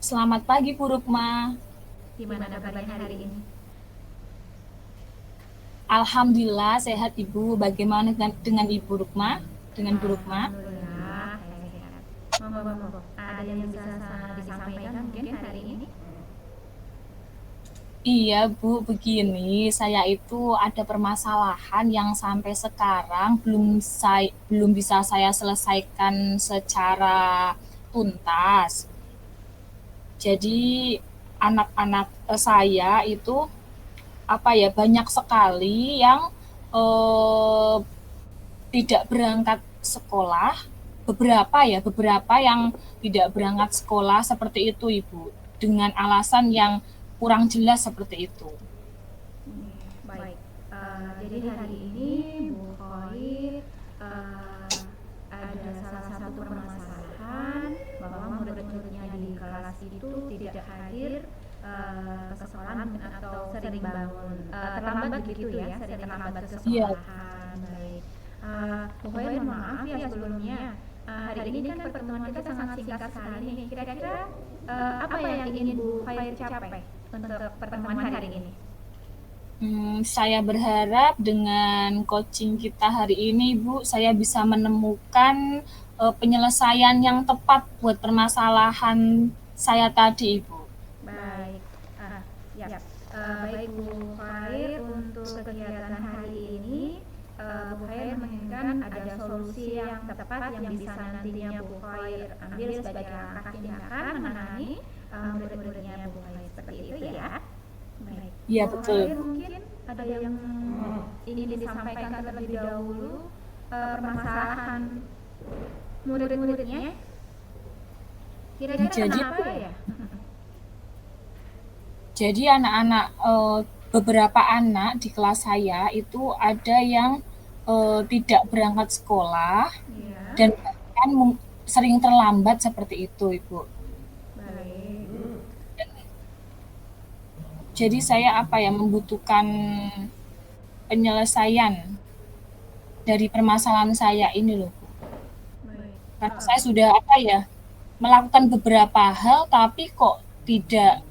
Selamat pagi, Bu Rukma. Gimana kabarnya hari ini? Alhamdulillah sehat, Ibu. Bagaimana dengan Ibu Rukma? Dengan Bu Rukma? Alhamdulillah, saya sehat. Monggo, ada yang bisa disampaikan mungkin hari ini? Iya, Bu. Begini, saya itu ada permasalahan yang sampai sekarang belum bisa saya selesaikan secara tuntas. Jadi anak-anak saya itu apa ya, banyak sekali yang eh, tidak berangkat sekolah, beberapa yang tidak berangkat sekolah seperti itu, Ibu, dengan alasan yang kurang jelas seperti itu. Baik, jadi hari ini Bu Khair ada salah satu permasalahan bahwa murid-muridnya di kelas itu tidak hadir ke sekolah atau sering bangun terlambat begitu ya, sering terlambat ke Iya, sekolahan. Baik, Bu Khair mohon maaf ya sebelumnya. Hari ini kan pertemuan kita sangat singkat sekali nih. Kira-kira apa yang ingin Bu Khair capai untuk pertemuan hari ini? saya berharap dengan coaching kita hari ini, Bu, saya bisa menemukan penyelesaian yang tepat buat permasalahan saya tadi, Ibu. Baik, ya, baik Bu Khair, untuk kegiatan hari ini Bu Khair menginginkan ada solusi yang tepat yang bisa nantinya Bu Khair ambil sebagai langkah tindakan menangani murid-muridnya Bu Khair, seperti itu ya. Baik, Iya, Bu betul. Khair mungkin ada yang ingin disampaikan terlebih dahulu, permasalahan murid-muridnya, kira-kira Jadi kenapa ya? Jadi anak-anak beberapa anak di kelas saya itu ada yang tidak berangkat sekolah Ya, dan bahkan sering terlambat seperti itu, Ibu. baik. Jadi saya apa ya, membutuhkan penyelesaian dari permasalahan saya ini loh, Bu. Baik. Karena saya sudah apa ya, melakukan beberapa hal tapi kok tidak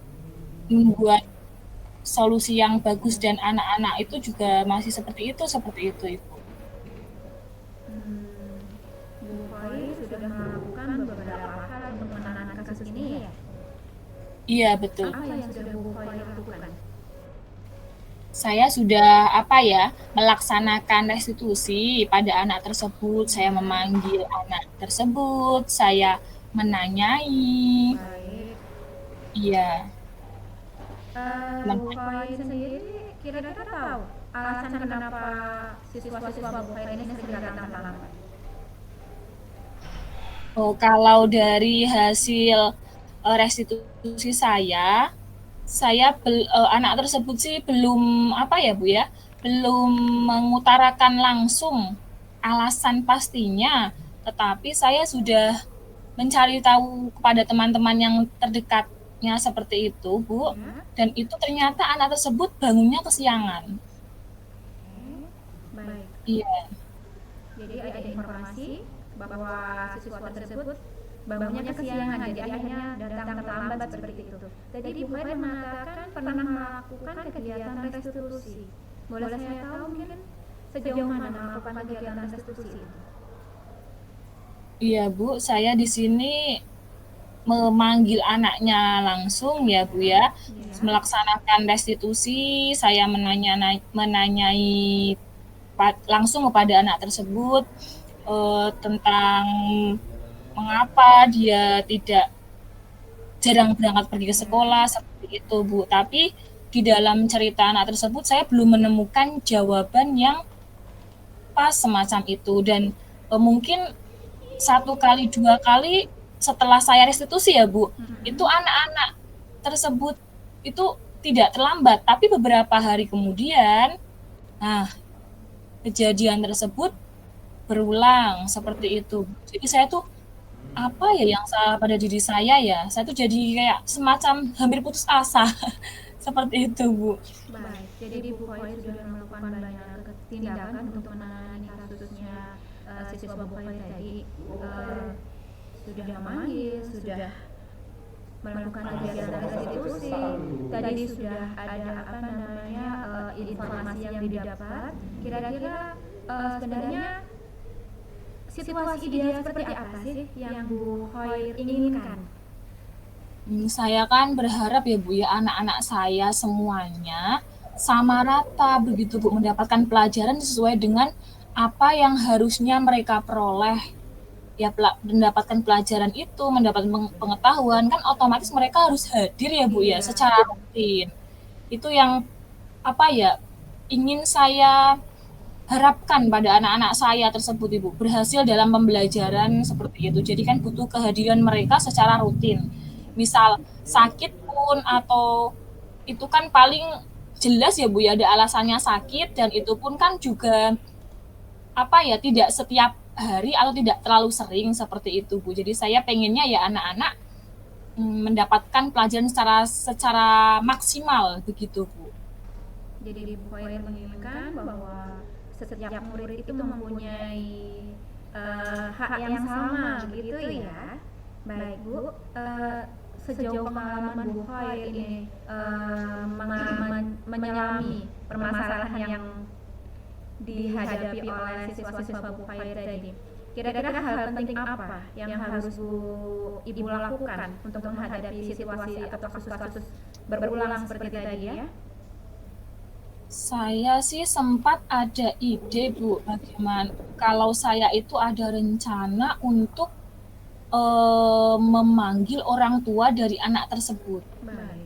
membuat solusi yang bagus dan anak-anak itu juga masih seperti itu, Ibu. Bu Koi sudah melakukan beberapa hal untuk menangani kasus ini ya. Iya, betul. Apa yang sudah Bu Koi lakukan? Saya sudah apa ya, melaksanakan restitusi pada anak tersebut. Saya Ya, memanggil anak tersebut, saya menanyai. baik. Iya, Bu Koi sendiri kira-kira tahu alasan kenapa siswa-siswa Bu Koi ini sering datang terlambat? oh, kalau dari hasil restitusi anak tersebut sih belum apa ya, Bu ya, belum mengutarakan langsung alasan pastinya, tetapi saya sudah mencari tahu kepada teman-teman yang terdekatnya seperti itu, Bu, Ya, dan itu ternyata anak tersebut bangunnya kesiangan. oke. Baik. Iya, Jadi ada informasi bahwa siswa tersebut bangunnya kesiangan, jadi akhirnya datang terlambat seperti itu. Tadi Bu Khair mengatakan pernah melakukan kegiatan restitusi. Boleh saya tahu mungkin sejauh mana melakukan kegiatan restitusi itu? iya, Bu, saya di sini memanggil anaknya langsung ya, Bu ya, Ya. melaksanakan restitusi, saya menanyai langsung kepada anak tersebut tentang mengapa dia tidak jarang berangkat pergi ke sekolah Ya. seperti itu, Bu. Tapi di dalam cerita anak tersebut saya belum menemukan jawaban yang pas semacam itu, dan mungkin satu kali dua kali setelah saya restitusi ya, Bu, itu Mm-mm. anak-anak tersebut itu tidak terlambat, tapi beberapa hari kemudian, nah, kejadian tersebut berulang seperti itu. Jadi saya tuh apa ya yang salah pada diri saya ya? Saya tuh jadi kayak semacam hampir putus asa. Seperti itu, Bu. Baik, jadi Bu Koi sudah melakukan banyak tindakan untuk menangani kasusnya siswa Bu Koi tadi. Eh, sudah memanggil, sudah melakukan kegiatan restitusi. Tadi sudah ada apa namanya informasi yang didapat. Kira-kira sebenarnya situasi ideal seperti apa sih yang Bu Hoir inginkan? Saya kan berharap ya Bu ya, anak-anak saya semuanya sama rata begitu Bu, mendapatkan pelajaran sesuai dengan apa yang harusnya mereka peroleh. Ya mendapatkan pelajaran itu, mendapatkan pengetahuan, kan otomatis mereka harus hadir ya Bu ya, Iya. secara rutin. Itu yang apa ya, ingin saya harapkan pada anak-anak saya tersebut Ibu, berhasil dalam pembelajaran seperti itu. Jadi kan butuh kehadiran mereka secara rutin. Misal sakit pun atau itu kan paling jelas ya Bu ya, ada alasannya sakit, dan itu pun kan juga apa ya, tidak setiap hari atau tidak terlalu sering seperti itu Bu. Jadi saya pengennya ya anak-anak mendapatkan pelajaran secara maksimal begitu Bu. Jadi Bu Hoir menginginkan bahwa setiap murid itu mempunyai hak yang sama begitu ya. Baik Bu, sejauh pengalaman Bu Hoir ini menyelami permasalahan yang dihadapi oleh siswa-siswa Bu Hoir tadi, kira-kira hal penting apa yang harus Ibu lakukan untuk menghadapi situasi atau kasus-kasus berulang seperti tadi ya? Saya sih sempat ada ide Bu, bagaimana kalau saya itu ada rencana untuk memanggil orang tua dari anak tersebut. Baik.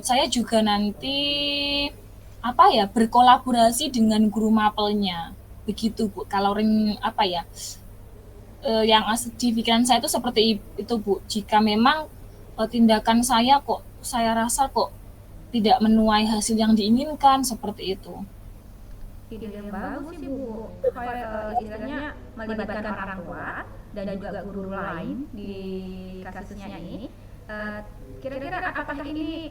Saya juga nanti apa ya, berkolaborasi dengan guru mapelnya begitu Bu. Kalau apa ya, yang di pikiran saya itu seperti itu Bu. Jika memang tindakan saya rasa kok tidak menuai hasil yang diinginkan seperti itu. Ide yang bagus sih Bu. Istilahnya melibatkan orang tua dan juga guru lain di kasusnya ini. Kira-kira apakah ini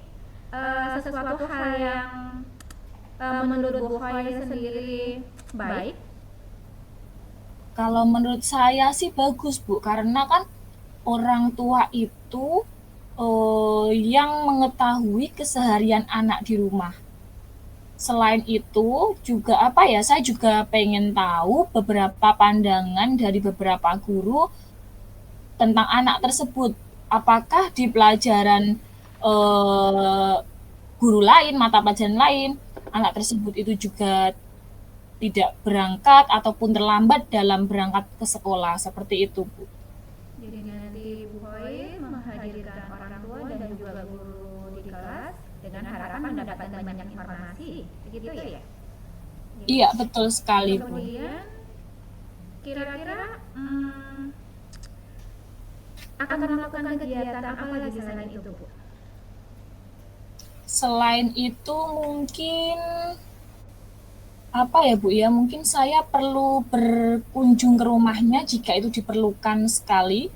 sesuatu hal yang menurut Bu Hoir sendiri baik? Kalau menurut saya sih bagus Bu, karena kan orang tua itu yang mengetahui keseharian anak di rumah. Selain itu juga apa ya, saya juga pengen tahu beberapa pandangan dari beberapa guru tentang anak tersebut. Apakah di pelajaran guru lain, mata pelajaran lain, anak tersebut itu juga tidak berangkat ataupun terlambat dalam berangkat ke sekolah, seperti itu Bu. Jadi nanti Bu Hoir menghadirkan orang tua dan juga guru di kelas dengan harapan mendapatkan banyak informasi, begitu ya? Iya, betul sekali Bu. Kemudian kira-kira akan melakukan kegiatan apa lagi selain itu Bu? Selain itu mungkin apa ya Bu ya, mungkin saya perlu berkunjung ke rumahnya jika itu diperlukan sekali.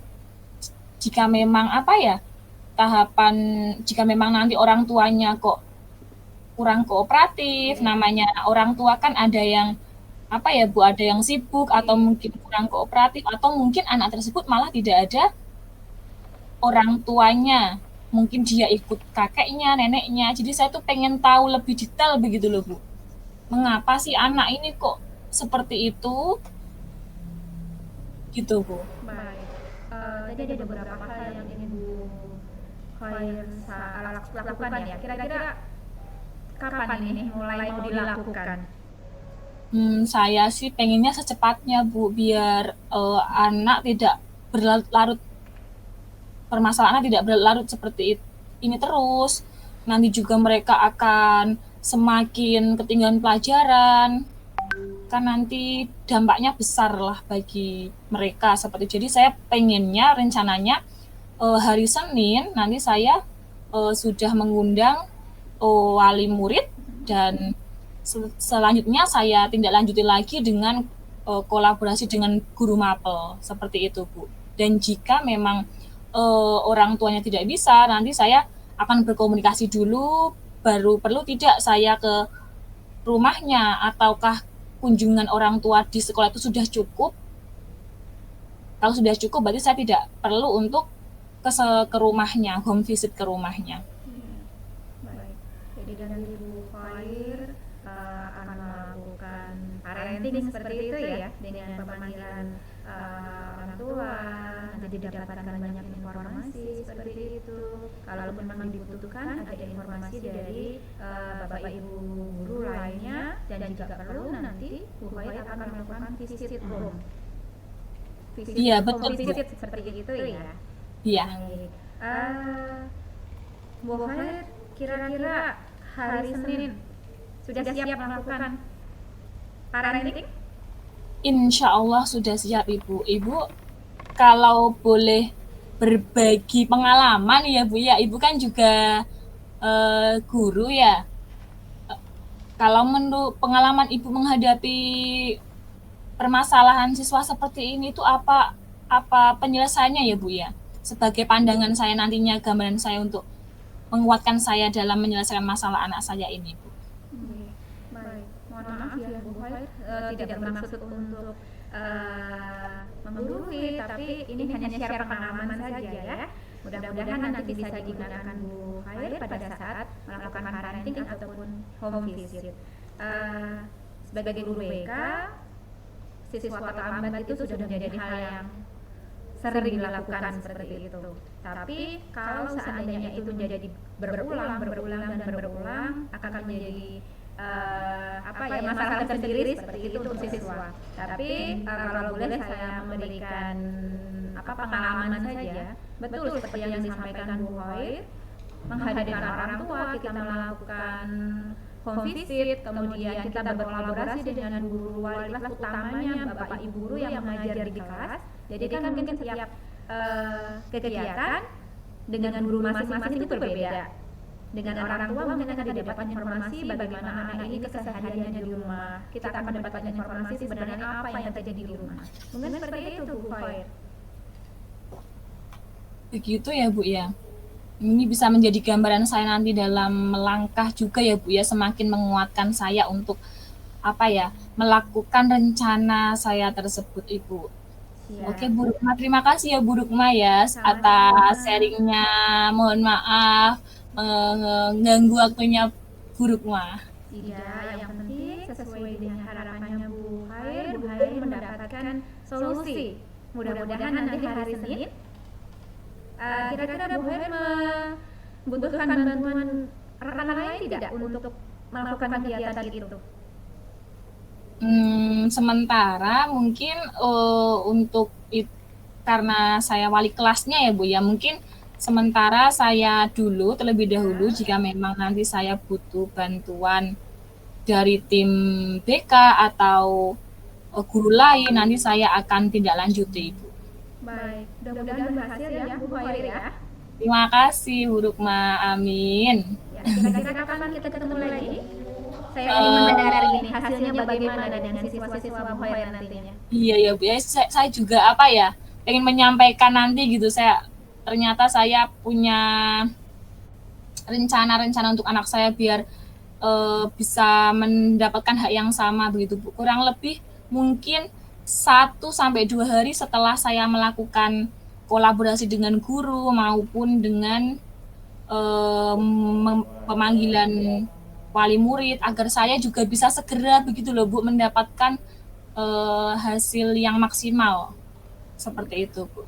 Jika memang apa ya, jika memang nanti orang tuanya kok kurang kooperatif, namanya orang tua kan ada yang apa ya Bu, ada yang sibuk atau mungkin kurang kooperatif, atau mungkin anak tersebut malah tidak ada orang tuanya, mungkin dia ikut kakeknya, neneknya. Jadi saya tuh pengen tahu lebih detail begitu loh Bu. Mengapa sih anak ini kok seperti itu? Gitu Bu. Baik. Tadi ada beberapa hal yang ingin Bu Hoir lakukan ya. Kira-kira kapan ini mulai mau dilakukan? Saya sih pengennya secepatnya Bu, biar anak tidak berlarut, permasalahannya tidak berlarut seperti ini terus. Nanti juga mereka akan semakin ketinggalan pelajaran, kan nanti dampaknya besar lah bagi mereka seperti. Jadi saya pengennya rencananya hari Senin nanti saya sudah mengundang wali murid, dan selanjutnya saya tindak lanjuti lagi dengan kolaborasi dengan guru mapel seperti itu Bu. Dan jika memang orang tuanya tidak bisa, nanti saya akan berkomunikasi dulu, baru perlu tidak saya ke rumahnya, ataukah kunjungan orang tua di sekolah itu sudah cukup. Kalau sudah cukup berarti saya tidak perlu untuk ke ke rumahnya, home visit ke rumahnya. Iya, baik. Jadi dari Bu Khair akan melakukan parenting seperti itu ya, dengan pemanggilan orang tua, nanti didapatkan banyak informasi seperti itu. Kalau memang dibutuhkan ada informasi dari Bapak Ibu guru lainnya, dan jika perlu nanti Bu Khair akan melakukan visit home. Iya, Home betul, Bu. visit seperti itu ya. Iya. Baik. Bu Khair, kira-kira hari Senin sudah siap melakukan parenting? Insya Allah sudah siap, Ibu. Ibu kalau boleh berbagi pengalaman ya Bu ya, Ibu kan juga guru ya. Kalau menurut pengalaman Ibu menghadapi permasalahan siswa seperti ini itu apa penyelesaiannya ya Bu ya? Sebagai pandangan saya nantinya, gambaran saya untuk menguatkan saya dalam menyelesaikan masalah anak saya ini, Bu. Baik. Mohon maaf ya Bu Khair, tidak bermaksud untuk menggurui, tapi ini hanya share pengalaman saja ya. Mudah-mudahan nanti bisa digunakan Bu Khair pada saat melakukan parenting ataupun home visit. Sebagai guru BK, siswa terlambat itu sudah menjadi hal yang sering dilakukan seperti itu. Tapi kalau seandainya itu menjadi berulang dan berulang, akan menjadi masalah tersendiri seperti itu untuk siswa. Tapi kalau boleh saya memberikan pengalaman saja, betul seperti yang disampaikan Bu Khair, menghadirkan orang tua, kita melakukan home visit, kemudian kita berkolaborasi dengan guru wali kelas, utamanya Bapak Ibu guru yang mengajar di kelas. Jadi kan mungkin setiap kegiatan dengan guru masing-masing itu berbeda. Dengan orang tua mungkin akan didapat informasi bagaimana anak ini kesehariannya di rumah. Kita akan mendapatkan informasi sebenarnya apa yang terjadi di rumah. Mungkin seperti itu Bu Khair. Begitu ya Bu ya. Ini bisa menjadi gambaran saya nanti dalam melangkah juga ya Bu ya, semakin menguatkan saya untuk melakukan rencana saya tersebut, Ibu. Ya. Oke Bu Rukma, terima kasih ya Bu Rukma ya atas sharingnya. Mohon maaf mengganggu waktunya Bu Rukma. Tidak, yang penting sesuai dengan harapannya Bu Khair mendapatkan solusi. Mudah-mudahan nanti hari Senin kira-kira Bu Khair membutuhkan bantuan rekan lain tidak untuk melakukan kegiatan itu? Sementara mungkin karena saya wali kelasnya ya Bu ya, mungkin sementara saya dulu terlebih dahulu, jika memang nanti saya butuh bantuan dari tim BK atau guru lain, nanti saya akan tindak lanjuti, Ibu. Baik, mudah-mudahan berhasil ya Bu Khair ya. Terima kasih Bu Rukma, amin. Ya, kira-kira kapan kita ketemu lagi? Saya ingin mendengar ini hasilnya bagaimana dengan siswa-siswa Bu Khair nantinya. Iya ya Bu, ya, saya juga pengen menyampaikan nanti gitu, ternyata saya punya rencana-rencana untuk anak saya biar bisa mendapatkan hak yang sama begitu Bu. Kurang lebih mungkin 1-2 hari setelah saya melakukan kolaborasi dengan guru maupun dengan pemanggilan wali murid, agar saya juga bisa segera begitu loh Bu mendapatkan hasil yang maksimal seperti itu Bu.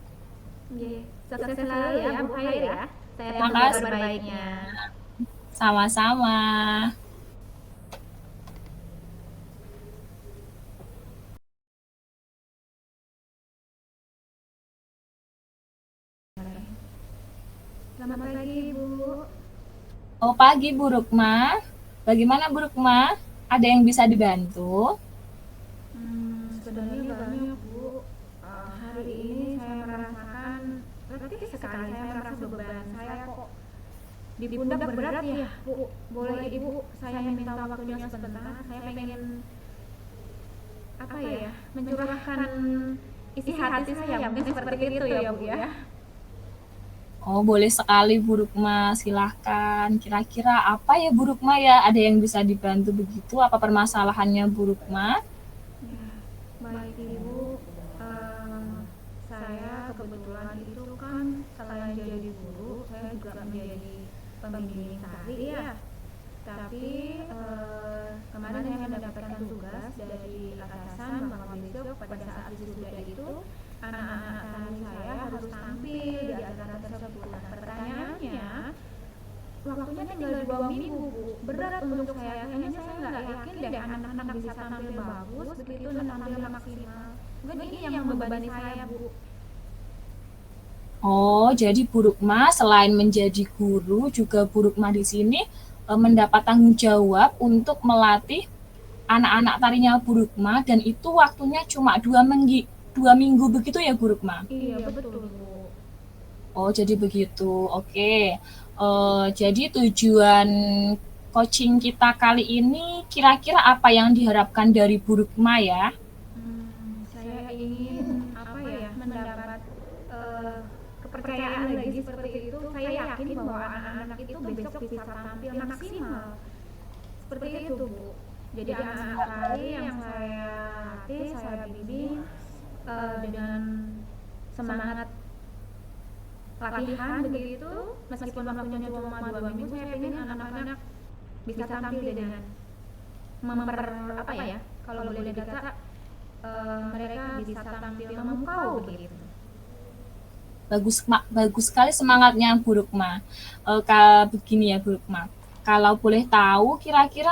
Sukses selalu ya Bu Khair ya. Saya Terima kasih. Terbaiknya. Sama-sama. Selamat pagi Bu. Oh, pagi Bu Rukma. Bagaimana Bu Rukma? Ada yang bisa dibantu? Sebenarnya banyak Bu. Hari ini saya merasakan letih sekali. Saya merasa beban saya kok di pundak berat ya Bu. Boleh Ibu saya minta waktunya sebentar. Saya pengen mencurahkan isi hati saya, mungkin seperti itu ya Bu ya. Oh, boleh sekali Bu Rukma, silahkan. Kira-kira apa ya Bu Rukma ya? Ada yang bisa dibantu begitu? Apa permasalahannya Bu Rukma? Baik Ibu, saya kebetulan itu kan selain jadi guru, saya juga menjadi pembimbing tari ya. Tapi kemarin saya mendapatkan tugas dari atasan bahwa besok pada saat wisuda itu anak-anak tari saya harus tampil di acara tersebut. Nah, pertanyaannya, waktunya tinggal 2 minggu, Bu. Berat untuk saya. Kayaknya saya nggak yakin deh anak-anak bisa tampil bagus begitu dan tampil maksimal. Mungkin ini yang membebani saya, Bu. Oh, jadi Bu Rukma selain menjadi guru, juga Bu Rukma di sini mendapat tanggung jawab untuk melatih anak-anak tarinya Bu Rukma, dan itu waktunya cuma 2 minggu begitu ya Bu Rukma? Iya, betul, Bu. Oh, jadi begitu. Oke. Jadi tujuan coaching kita kali ini kira-kira apa yang diharapkan dari Bu Rukma ya? Saya ingin apa ya, mendapat kepercayaan lagi seperti itu. Saya yakin bahwa anak-anak itu besok bisa tampil maksimal. Seperti itu, Bu. Jadi anak-anak tari yang saya latih, saya bimbing dengan semangat latihan begitu, meskipun waktunya cuma 2 minggu, saya ingin anak-anak bisa tampil dengan apa ya, kalau boleh dikata mereka bisa tampil memukau begitu. Bagus sekali semangatnya Bu Rukma. Begini ya Bu Rukma, kalau boleh tahu kira-kira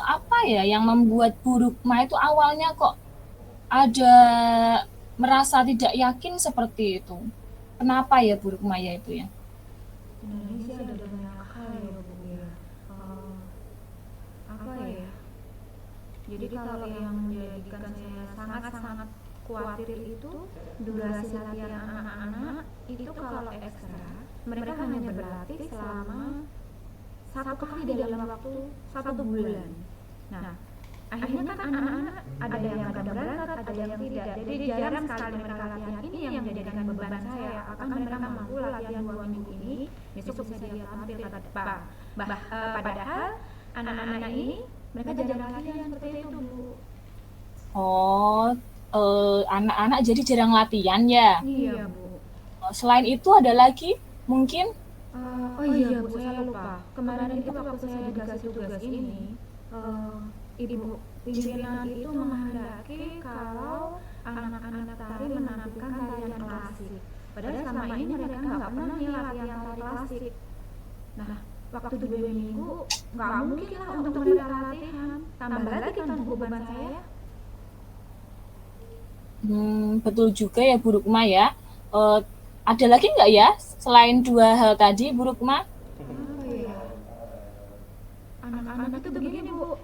apa ya yang membuat Bu Rukma itu awalnya kok ada merasa tidak yakin seperti itu? Kenapa ya Bu Rukma ya itu ya? Sebenarnya sih ada banyak hal ya, Bu ya. Apa ya? Jadi kalau yang menjadikan saya sangat-sangat khawatir itu durasi latihan anak-anak itu kalau ekstra mereka hanya berlatih selama 1 kali dalam waktu 1 bulan. Nah, akhirnya kan anak-anak ada yang kadang berangkat, ada yang tidak. Jadi jarang sekali mereka latihan. Ini yang menjadikan beban saya. Apakah mereka mampu latihan 2 minggu ini besok bisa dia tampil padahal anak-anak ini mereka jarang latihan seperti itu, Bu. Oh, anak-anak jadi jarang latihan ya? Iya, Bu. Selain itu ada lagi mungkin? Oh iya, Bu, saya lupa. Kemarin itu waktu saya dikasih tugas ini, Ibu pimpinan itu menghendaki kalau anak-anak tari menampilkan tarian klasik. Padahal selama ini mereka nggak pernah nih latihan tari klasik. Nah, waktu 2 minggu nggak mungkin lah untuk mereka latihan. Tambah lagi kan beban saya. Betul juga ya Bu Rukma ya. Ada lagi nggak ya selain 2 hal tadi Bu Rukma? Oh iya. Anak-anak itu begini, Bu.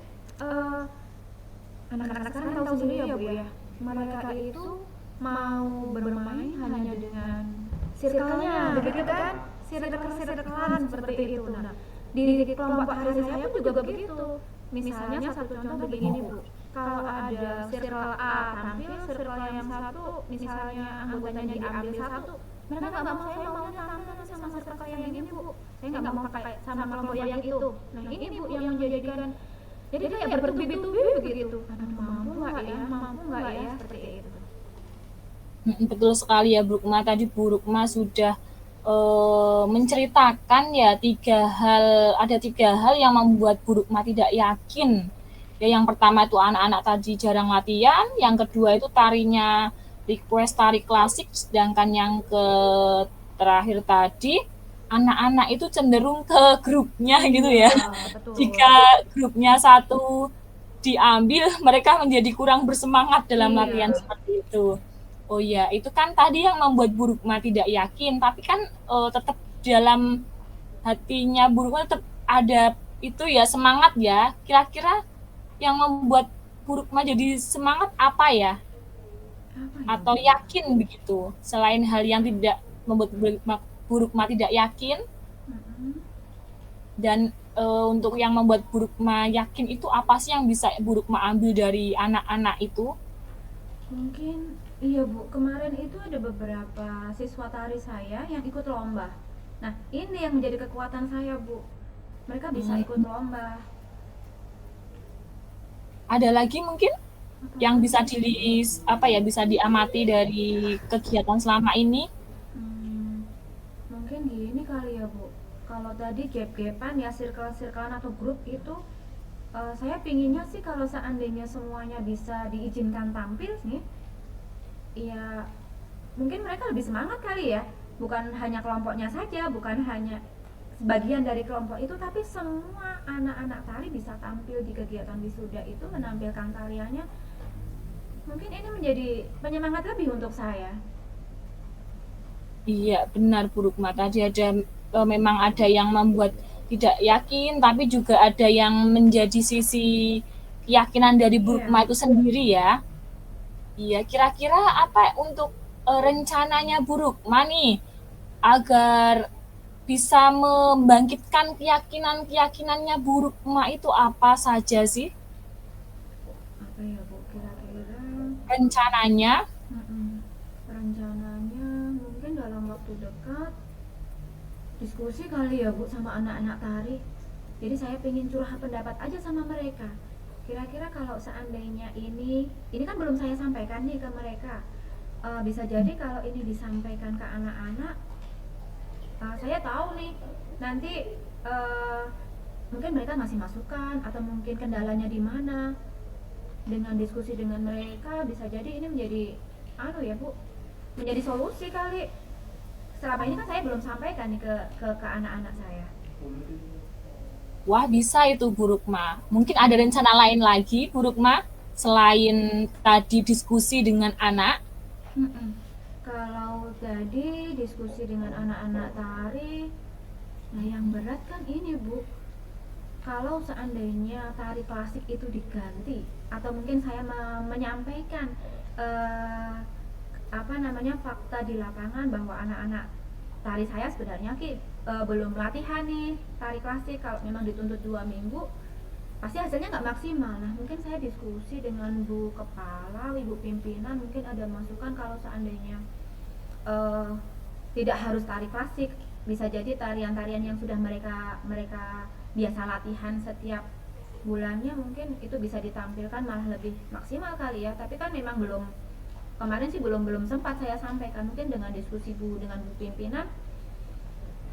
Anak-anak sekarang tahu sendiri ya, Bu ya. Mereka itu mau bermain hanya dengan circle-nya, begitu kan? Circle-circlean seperti itu. Nah, di kelompok hari saya pun juga begitu. Misalnya satu contoh begini, Bu. Kalau ada circle A tampil, circle yang satu, misalnya anggotanya diambil satu, mereka nggak mau, saya maunya tampil sama circle yang ini, Bu. Saya nggak mau pakai sama kelompok yang itu. Nah, ini Bu yang menjadikan jadi kayak bertubi-tubi begitu. Aduh, mampu nggak ya, seperti itu. Betul sekali ya Bu Rukma. Tadi Bu Rukma sudah menceritakan ya ada 3 hal yang membuat Bu Rukma tidak yakin. Ya, yang pertama itu anak-anak tadi jarang latihan, yang kedua itu tarinya request tari klasik, sedangkan yang terakhir tadi anak-anak itu cenderung ke grupnya gitu ya. Betul. Jika grupnya satu diambil, mereka menjadi kurang bersemangat dalam latihan seperti itu. Oh ya, itu kan tadi yang membuat Bu Rukma tidak yakin, tapi kan tetap dalam hatinya Bu Rukma tetap ada itu ya, semangat ya. Kira-kira yang membuat Bu Rukma jadi semangat apa ya? Atau yakin begitu? Selain hal yang tidak membuat Bu Rukma tidak yakin, dan untuk yang membuat Bu Rukma yakin itu apa sih yang bisa Bu Rukma ambil dari anak-anak itu? Mungkin iya, Bu, kemarin itu ada beberapa siswa tari saya yang ikut lomba. Nah, ini yang menjadi kekuatan saya, Bu. Mereka bisa ikut lomba. Ada lagi mungkin? yang bisa bisa diamati dari kegiatan selama ini? Hmm, mungkin gini kali ya Bu, kalau tadi gap-gapan ya circle-circlean atau grup itu, saya pinginnya sih kalau seandainya semuanya bisa diizinkan tampil nih, ya mungkin mereka lebih semangat kali ya, bukan hanya kelompoknya saja, bukan hanya sebagian dari kelompok itu, tapi semua anak-anak tari bisa tampil di kegiatan wisuda itu menampilkan karyanya. Mungkin ini menjadi penyemangat lebih untuk saya. Iya, benar Bu Rukma. Tadi memang ada yang membuat tidak yakin, tapi juga ada yang menjadi sisi keyakinan dari Bu Iya. Rukma itu sendiri ya. Iya, kira-kira apa untuk rencananya Bu Rukma nih agar bisa membangkitkan keyakinan-keyakinannya Bu Rukma itu apa saja sih Apa ya Bu, kira-kira. rencananya? Mm-mm. Rencananya mungkin dalam waktu dekat diskusi kali ya Bu sama anak-anak tari. Jadi saya pengen curhat pendapat aja sama mereka. Kira-kira kalau seandainya ini kan belum saya sampaikan nih ke mereka. Bisa jadi kalau ini disampaikan ke anak-anak, saya tahu nih nanti uh, mungkin mereka ngasih masukan atau mungkin kendalanya di mana. Dengan diskusi dengan mereka bisa jadi ini menjadi ya Bu, menjadi solusi kali. Selama ini kan saya belum sampaikan nih ke anak-anak saya. Wah, bisa itu Bu Rukma. Mungkin ada rencana lain lagi Bu Rukma selain tadi diskusi dengan anak. Mm-mm. Kalau tadi diskusi dengan anak-anak tari, nah yang berat kan ini Bu, kalau seandainya tari klasik itu diganti atau mungkin saya menyampaikan eh, apa namanya fakta di lapangan bahwa anak-anak tari saya sebenarnya belum latihan nih tari klasik, kalau memang dituntut 2 minggu pasti hasilnya nggak maksimal. Nah mungkin saya diskusi dengan Bu Kepala, Ibu Pimpinan, mungkin ada masukan kalau seandainya eh, tidak harus tari klasik, bisa jadi tarian-tarian yang sudah mereka mereka biasa latihan setiap bulannya mungkin itu bisa ditampilkan malah lebih maksimal kali ya. Tapi kan memang belum, kemarin sih belum belum sempat saya sampaikan. Mungkin dengan diskusi Bu dengan Bu Pimpinan,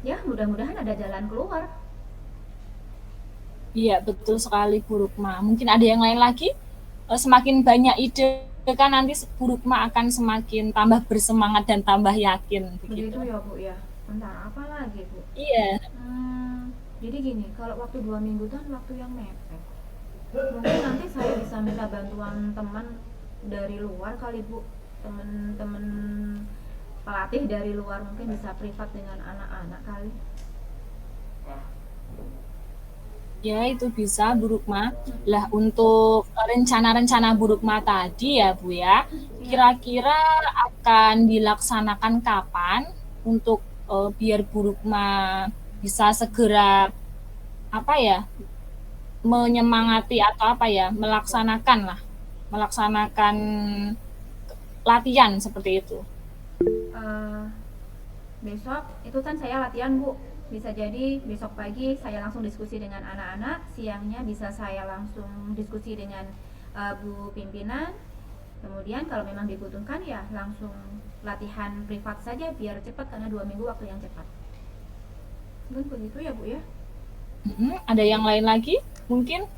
ya mudah-mudahan ada jalan keluar. Iya, betul sekali Bu Rukma. Mungkin ada yang lain lagi? Semakin banyak ide kan nanti Bu Rukma akan semakin tambah bersemangat dan tambah yakin Begitu begitu. ya Bu ya. Bentar, apa lagi Bu? Iya, Jadi gini, kalau waktu 2 minggu kan waktu yang mepet. Mungkin nanti saya bisa minta bantuan teman dari luar kali Bu, teman-teman pelatih dari luar mungkin bisa privat dengan anak-anak kali. ya itu bisa Bu Rukma. Lah untuk rencana-rencana Bu Rukma tadi ya Bu ya, Iya. kira-kira akan dilaksanakan kapan untuk biar Bu Rukma bisa segera apa ya menyemangati atau apa ya melaksanakan latihan seperti itu. Eh, Besok itu kan saya latihan Bu, bisa jadi besok pagi saya langsung diskusi dengan anak-anak, siangnya bisa saya langsung diskusi dengan Bu Pimpinan. Kemudian kalau memang dibutuhkan ya langsung latihan privat saja biar cepat, karena 2 minggu waktu yang cepat. Mungkin begitu ya Bu ya. Ada yang lain lagi mungkin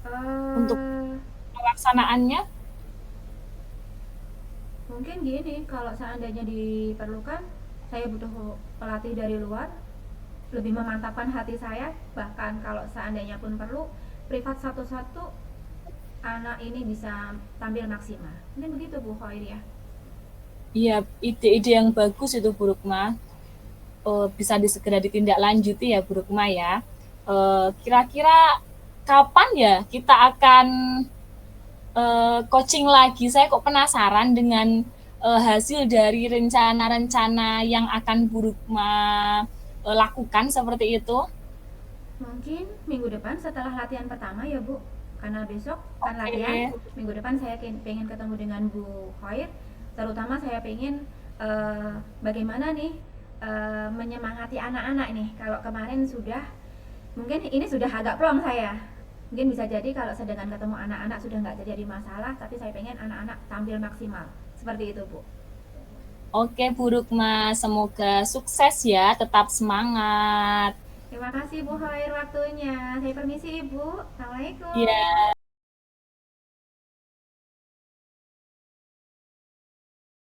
untuk Eh, pelaksanaannya? Mungkin gini, kalau seandainya diperlukan saya butuh pelatih dari luar, lebih memantapkan hati saya, bahkan kalau seandainya pun perlu privat satu-satu anak ini bisa tampil maksimal. Mungkin begitu Bu Khair ya. Iya, ide-ide yang bagus itu Bu Rukma. Bisa segera ditindaklanjuti ya Bu Rukma ya. Kira-kira kapan ya kita akan coaching lagi? Saya kok penasaran dengan hasil dari rencana-rencana yang akan Bu Rukma lakukan seperti itu. Mungkin minggu depan setelah latihan pertama ya Bu, karena besok kan latihan. Oke. Minggu depan saya pengen ketemu dengan Bu Khair, terutama saya pengen bagaimana nih menyemangati anak-anak nih. Kalau kemarin sudah, mungkin ini sudah agak plong saya. Mungkin bisa jadi kalau saya dengan ketemu anak-anak sudah nggak jadi masalah, tapi saya pengen anak-anak tampil maksimal. Seperti itu, Bu. Oke, Bu Rukma, semoga sukses ya, tetap semangat. Terima kasih Bu Khair waktunya. Saya permisi Ibu. Assalamualaikum. Ya.